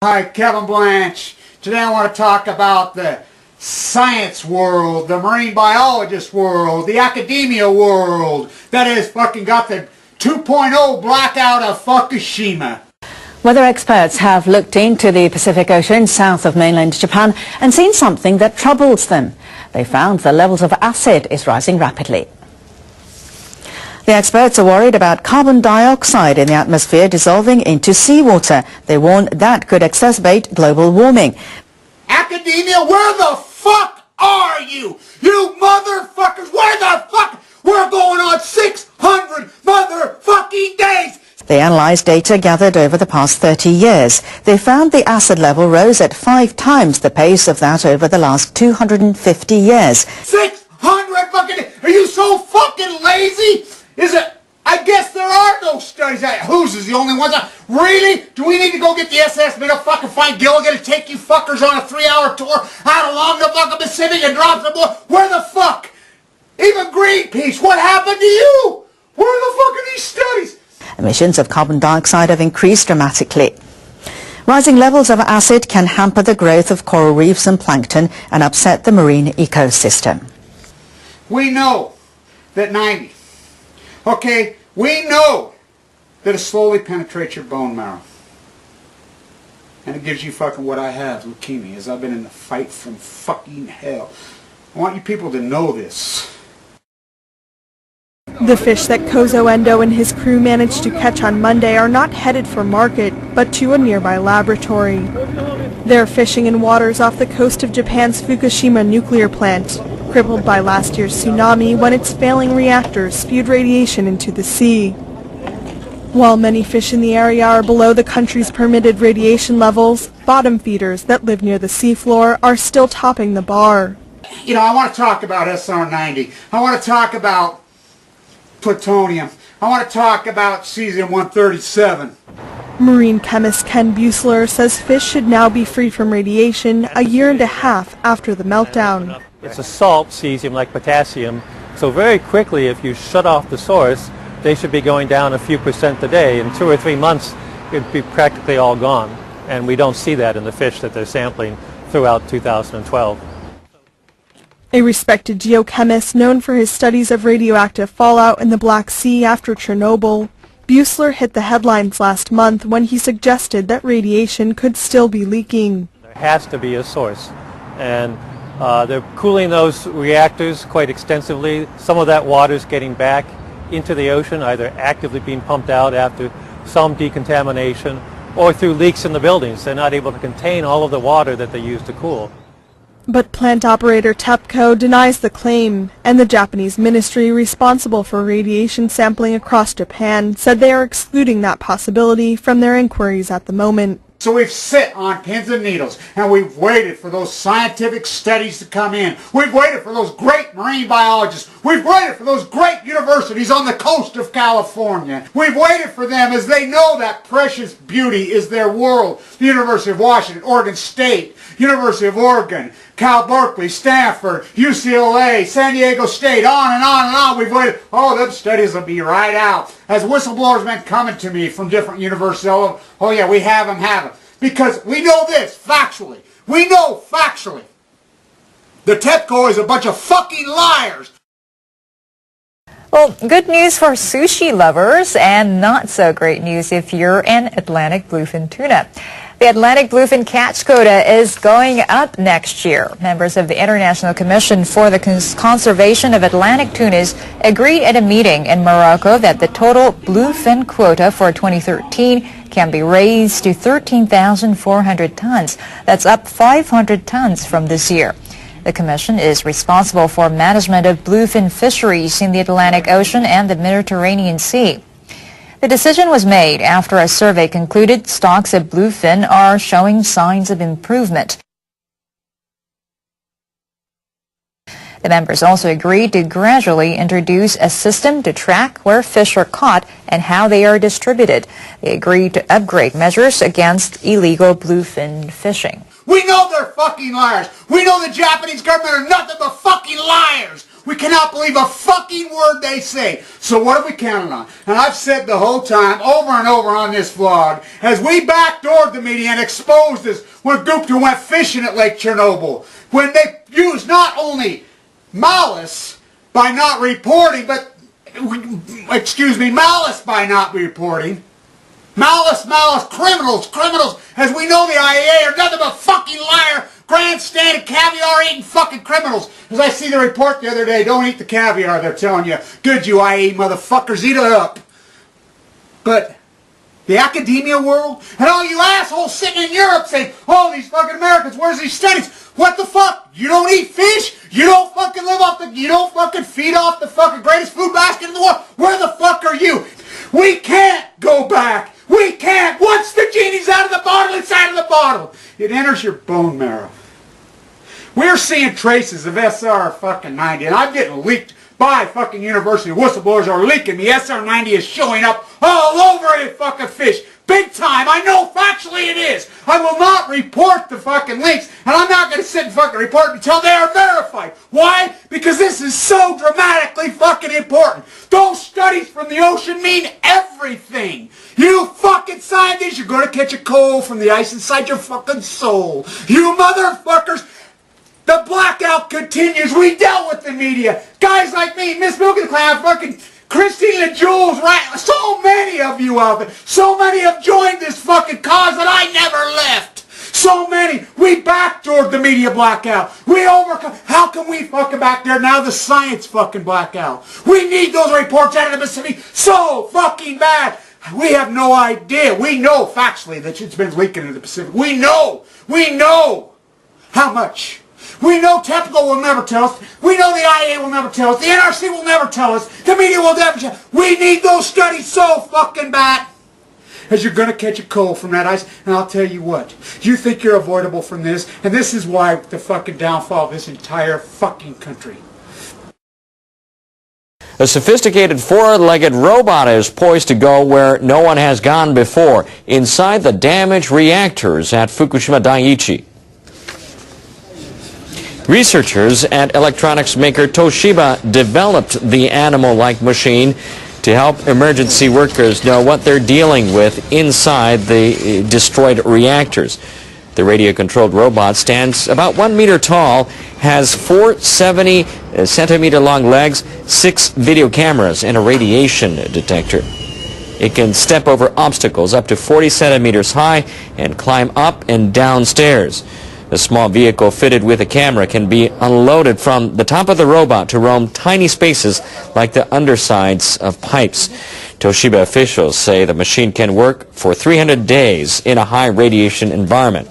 Hi, Kevin Blanch. Today I want to talk about the science world, the marine biologist world, the academia world that has fucking got the 2.0 blackout of Fukushima. Weather experts have looked into the Pacific Ocean south of mainland Japan and seen something that troubles them. They found the levels of acid is rising rapidly. The experts are worried about carbon dioxide in the atmosphere dissolving into seawater. They warn that could exacerbate global warming. Academia, where the fuck are you? You motherfuckers, where the fuck? We're going on 600 motherfucking days! They analysed data gathered over the past 30 years. They found the acid level rose at 5 times the pace of that over the last 250 years. 600 fucking... Are you so fucking lazy? Is it? I guess there are no studies. Whose is the only one? Really? Do we need to go get the SS Minnow fucking find Gilligan to take you fuckers on a 3-hour tour out along the fucking Pacific and drop some more? Where the fuck? Even Greenpeace, what happened to you? Where the fuck are these studies? Emissions of carbon dioxide have increased dramatically. Rising levels of acid can hamper the growth of coral reefs and plankton and upset the marine ecosystem. We know that 90. Okay, we know that it slowly penetrates your bone marrow. And it gives you fucking what I have, leukemia, as I've been in the fight from fucking hell. I want you people to know this. The fish that Kozo Endo and his crew managed to catch on Monday are not headed for market, but to a nearby laboratory. They're fishing in waters off the coast of Japan's Fukushima nuclear plant, crippled by last year's tsunami when its failing reactors spewed radiation into the sea. While many fish in the area are below the country's permitted radiation levels, bottom feeders that live near the seafloor are still topping the bar. You know, I want to talk about SR-90. I want to talk about plutonium. I want to talk about cesium-137. Marine chemist Ken Buessler says fish should now be free from radiation a year and a half after the meltdown. It's a salt, cesium, like potassium, so very quickly if you shut off the source, they should be going down a few percent a day. In 2 or 3 months, it'd be practically all gone. And we don't see that in the fish that they're sampling throughout 2012. A respected geochemist known for his studies of radioactive fallout in the Black Sea after Chernobyl, Buessler hit the headlines last month when he suggested that radiation could still be leaking. There has to be a source, and they're cooling those reactors quite extensively. Some of that water is getting back into the ocean, either actively being pumped out after some decontamination or through leaks in the buildings. They're not able to contain all of the water that they use to cool. But plant operator Tepco denies the claim, and the Japanese ministry responsible for radiation sampling across Japan said they are excluding that possibility from their inquiries at the moment. So we've sit on pins and needles, and we've waited for those scientific studies to come in. We've waited for those great marine biologists. We've waited for those great universities on the coast of California. We've waited for them as they know that precious beauty is their world. The University of Washington, Oregon State, University of Oregon, Cal Berkeley, Stanford, UCLA, San Diego State, on and on and on. We've waited. Oh, them studies will be right out. As whistleblowers been coming to me from different universities, oh yeah, we have them. Because we know this, factually. We know factually. The Tepco is a bunch of fucking liars. Well, good news for sushi lovers and not so great news if you're an Atlantic bluefin tuna. The Atlantic bluefin catch quota is going up next year. Members of the International Commission for the Conservation of Atlantic Tunas agreed at a meeting in Morocco that the total bluefin quota for 2013 can be raised to 13,400 tons. That's up 500 tons from this year. The Commission is responsible for management of bluefin fisheries in the Atlantic Ocean and the Mediterranean Sea. The decision was made after a survey concluded stocks of bluefin are showing signs of improvement. The members also agreed to gradually introduce a system to track where fish are caught and how they are distributed. They agreed to upgrade measures against illegal bluefin fishing. We know they're fucking liars. We know the Japanese government are nothing but fucking liars. We cannot believe a fucking word they say. So what have we counted on? And I've said the whole time, over and over on this vlog, as we backdoored the media and exposed this when Gupta went fishing at Lake Chernobyl, when they used not only malice by not reporting, but, malice by not reporting. Malice, criminals, as we know the IAA are nothing but fucking liar, grandstanding, caviar-eating fucking criminals. As I see the report the other day, don't eat the caviar, they're telling you. Good, you IAA motherfuckers, eat it up. But the academia world, and all you assholes sitting in Europe saying, oh, these fucking Americans, where's these studies? What the fuck? You don't eat fish? You don't fucking live off the, you don't fucking feed off the fucking greatest food basket in the world? Where the fuck are you? We can't go back. We can't. Once the genie's out of the bottle, it's out of the bottle. It enters your bone marrow. We're seeing traces of SR-90, and I'm getting leaked by fucking university whistleblowers are leaking me. SR-90 is showing up all over a fucking fish. Big time. I know factually it is. I will not report the fucking links, and I'm not going to sit and fucking report until they are verified. Why? Because this is so dramatically fucking important. Those studies from the ocean mean everything. You fucking scientists, you're going to catch a cold from the ice inside your fucking soul. You motherfuckers. The blackout continues. We dealt with the media. Guys like me, Miss Milk and the Clown, fucking Christina Jules, right? So many of you out there. So many have joined this fucking cause that I never left. So many. We backdoored the media blackout. We overcome. How can we fucking back there now? The science fucking blackout. We need those reports out of the Pacific so fucking bad. We have no idea. We know factually that it's been leaking into the Pacific. We know how much. We know Tepco will never tell us. We know the IAEA will never tell us. The NRC will never tell us. The media will never tell us. We need those studies so fucking bad. As you're going to catch a cold from that ice. And I'll tell you what. You think you're avoidable from this. And this is why the fucking downfall of this entire fucking country. A sophisticated four-legged robot is poised to go where no one has gone before, inside the damaged reactors at Fukushima Daiichi. Researchers at electronics maker Toshiba developed the animal-like machine to help emergency workers know what they're dealing with inside the destroyed reactors. The radio-controlled robot stands about 1 meter tall, has 4 70-centimeter-long legs, 6 video cameras, and a radiation detector. It can step over obstacles up to 40 centimeters high and climb up and down stairs. The small vehicle fitted with a camera can be unloaded from the top of the robot to roam tiny spaces like the undersides of pipes. Toshiba officials say the machine can work for 300 days in a high radiation environment.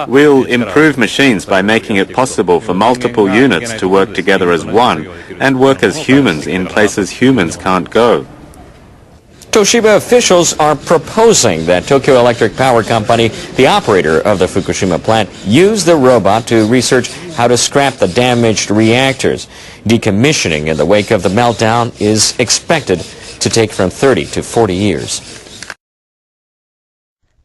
We'll improve machines by making it possible for multiple units to work together as one and work as humans in places humans can't go. Toshiba officials are proposing that Tokyo Electric Power Company, the operator of the Fukushima plant, use the robot to research how to scrap the damaged reactors. Decommissioning in the wake of the meltdown is expected to take from 30 to 40 years.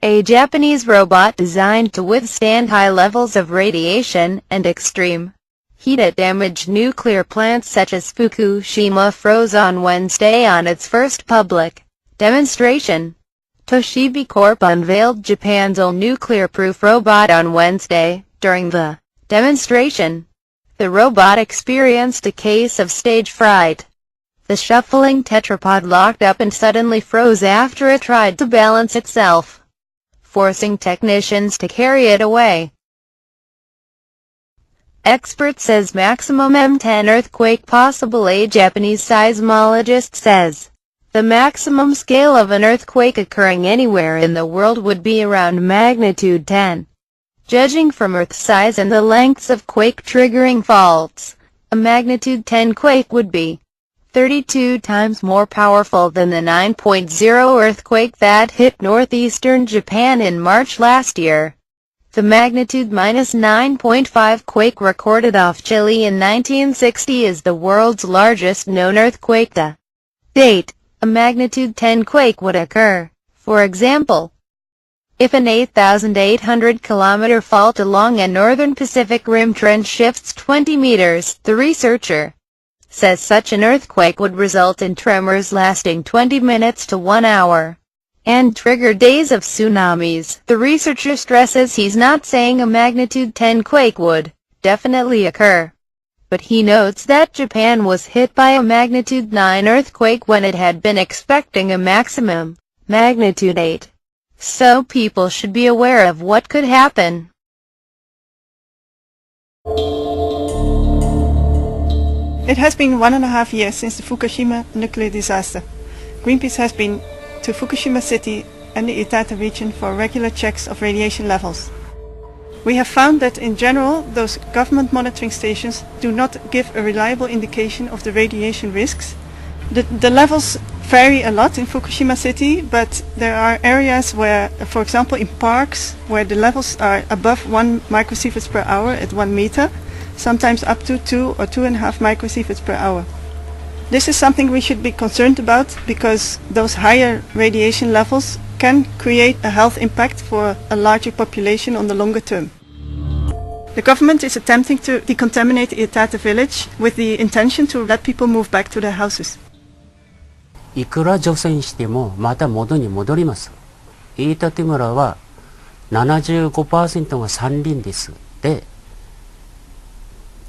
A Japanese robot designed to withstand high levels of radiation and extreme heat at damaged nuclear plants such as Fukushima froze on Wednesday on its first public demonstration. Toshiba Corp unveiled Japan's own nuclear-proof robot on Wednesday. During the demonstration, the robot experienced a case of stage fright. The shuffling tetrapod locked up and suddenly froze after it tried to balance itself, forcing technicians to carry it away. Expert says maximum M10 earthquake possible. A Japanese seismologist says the maximum scale of an earthquake occurring anywhere in the world would be around magnitude 10. Judging from Earth size and the lengths of quake-triggering faults, a magnitude 10 quake would be 32 times more powerful than the 9.0 earthquake that hit northeastern Japan in March last year. The magnitude -9.5 quake recorded off Chile in 1960 is the world's largest known earthquake to date. A magnitude 10 quake would occur, for example, If an 8,800-kilometer fault along a northern Pacific Rim trench shifts 20 meters, the researcher says such an earthquake would result in tremors lasting 20 minutes to 1 hour and trigger days of tsunamis. The researcher stresses he's not saying a magnitude 10 quake would definitely occur, but he notes that Japan was hit by a magnitude 9 earthquake when it had been expecting a maximum magnitude 8. So people should be aware of what could happen. It has been 1.5 years since the Fukushima nuclear disaster. Greenpeace has been to Fukushima City and the Itata region for regular checks of radiation levels. We have found that in general, those government monitoring stations do not give a reliable indication of the radiation risks. The levels vary a lot in Fukushima City, but there are areas where, for example in parks, where the levels are above 1 microsieverts per hour at 1 meter, sometimes up to 2 or 2.5 microsieverts per hour. This is something we should be concerned about, because those higher radiation levels can create a health impact for a larger population on the longer term. The government is attempting to decontaminate the Itata village with the intention to let people move back to their houses. いくら除染してもまた元に戻ります。飯舘村は 75% が山林です。で、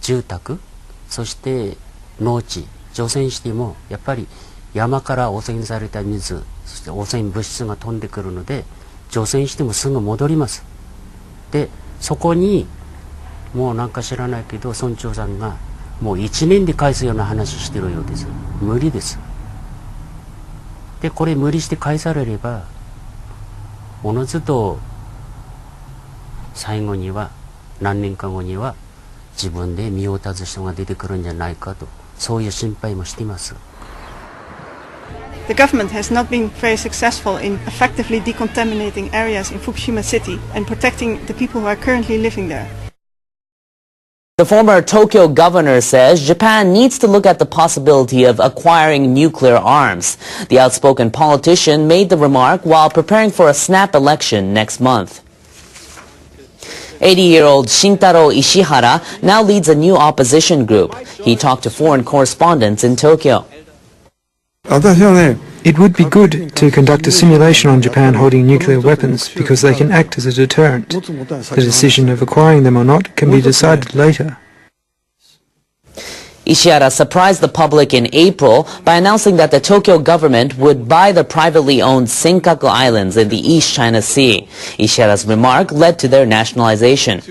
住宅、そして農地、除染してもやっぱり山から汚染された水、そして汚染物質が飛んでくるので、除染してもすぐ戻ります。で、そこにもうなんか知らないけど村長さんがもう1年で返すような話してるようです。無理です。で、これ無理して返されればおのずと最後には何年か後には自分で身を絶つ人が出てくるんじゃないかと、そういう心配もしています。The government has not been very successful in effectively decontaminating areas in Fukushima City and protecting the people who are currently living there. The former Tokyo governor says Japan needs to look at the possibility of acquiring nuclear arms. The outspoken politician made the remark while preparing for a snap election next month. 80-year-old Shintaro Ishihara now leads a new opposition group. He talked to foreign correspondents in Tokyo. It would be good to conduct a simulation on Japan holding nuclear weapons because they can act as a deterrent. The decision of acquiring them or not can be decided later. Ishihara surprised the public in April by announcing that the Tokyo government would buy the privately owned Senkaku Islands in the East China Sea. Ishihara's remark led to their nationalization.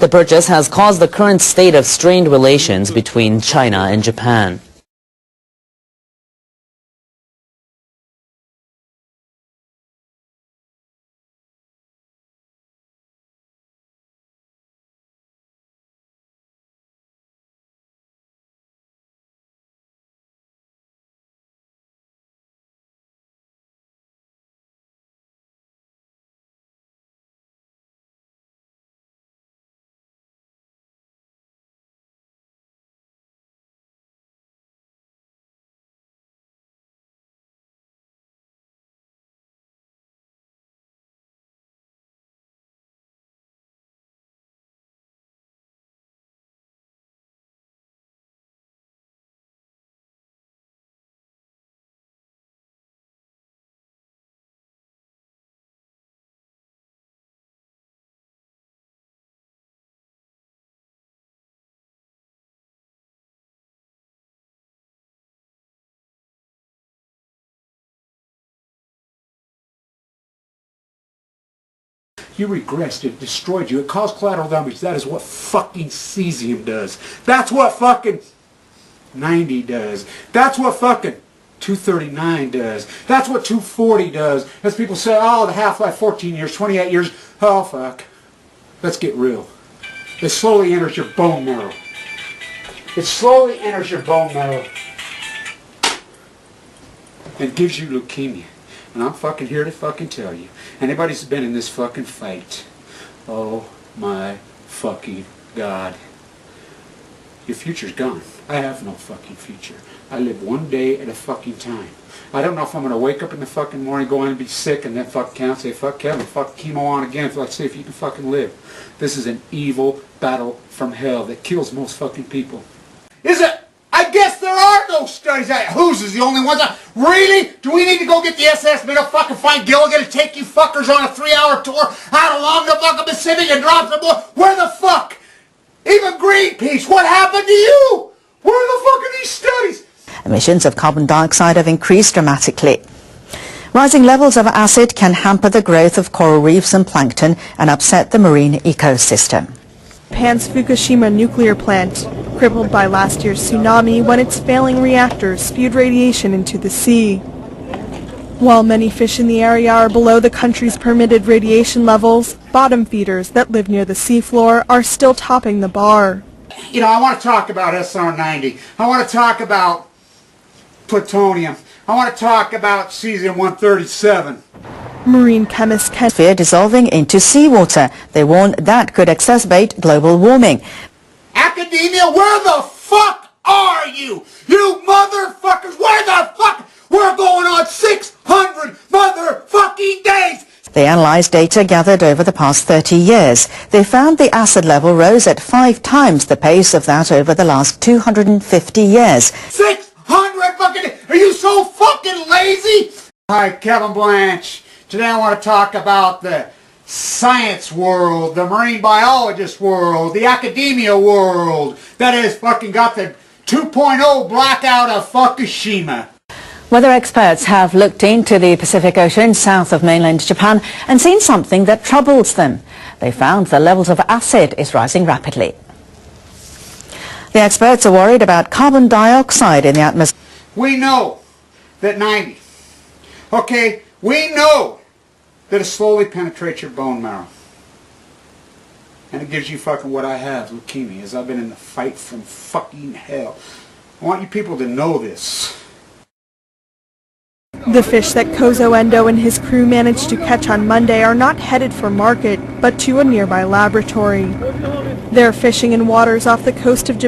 The purchase has caused the current state of strained relations between China and Japan. You regressed, it destroyed you, it caused collateral damage. That is what fucking cesium does. That's what fucking 90 does. That's what fucking 239 does. That's what 240 does. As people say, oh, the half-life 14 years, 28 years. Oh, fuck. Let's get real. It slowly enters your bone marrow. It slowly enters your bone marrow and gives you leukemia. And I'm fucking here to fucking tell you. Anybody who's been in this fucking fight, oh my fucking God. Your future's gone. I have no fucking future. I live one day at a fucking time. I don't know if I'm going to wake up in the fucking morning, go in and be sick, and then fuck count, say fuck Kevin, fuck chemo on again, let's see if you can fucking live. This is an evil battle from hell that kills most fucking people. Is it? I guess there are no studies out. Whose is the only ones out? Really? Do we need to go get the SS Middle fucking find Gilligan to take you fuckers on a 3-hour tour out along the fucking Pacific and drop some more? Where the fuck? Even Greenpeace, what happened to you? Where the fuck are these studies? Emissions of carbon dioxide have increased dramatically. Rising levels of acid can hamper the growth of coral reefs and plankton and upset the marine ecosystem. Japan's Fukushima nuclear plant, crippled by last year's tsunami when its failing reactors spewed radiation into the sea. While many fish in the area are below the country's permitted radiation levels, bottom feeders that live near the seafloor are still topping the bar. You know, I want to talk about SR-90. I want to talk about plutonium. I want to talk about cesium-137. Marine chemists can Fear dissolving into seawater. They warn that could exacerbate global warming. Academia, where the fuck are you? You motherfuckers, where the fuck? We're going on 600 motherfucking days! They analysed data gathered over the past 30 years. They found the acid level rose at 5 times the pace of that over the last 250 years. 600 fucking days! Are you so fucking lazy? Hi, Kevin Blanch. Today I want to talk about the science world, the marine biologist world, the academia world that has fucking got the 2.0 blackout of Fukushima. Weather experts have looked into the Pacific Ocean south of mainland Japan and seen something that troubles them. They found the levels of acid is rising rapidly. The experts are worried about carbon dioxide in the atmosphere. We know that 90, okay, we know that it slowly penetrates your bone marrow. And it gives you fucking what I have, leukemia, as I've been in the fight from fucking hell. I want you people to know this. The fish that Kozo Endo and his crew managed to catch on Monday are not headed for market, but to a nearby laboratory. They're fishing in waters off the coast of Japan.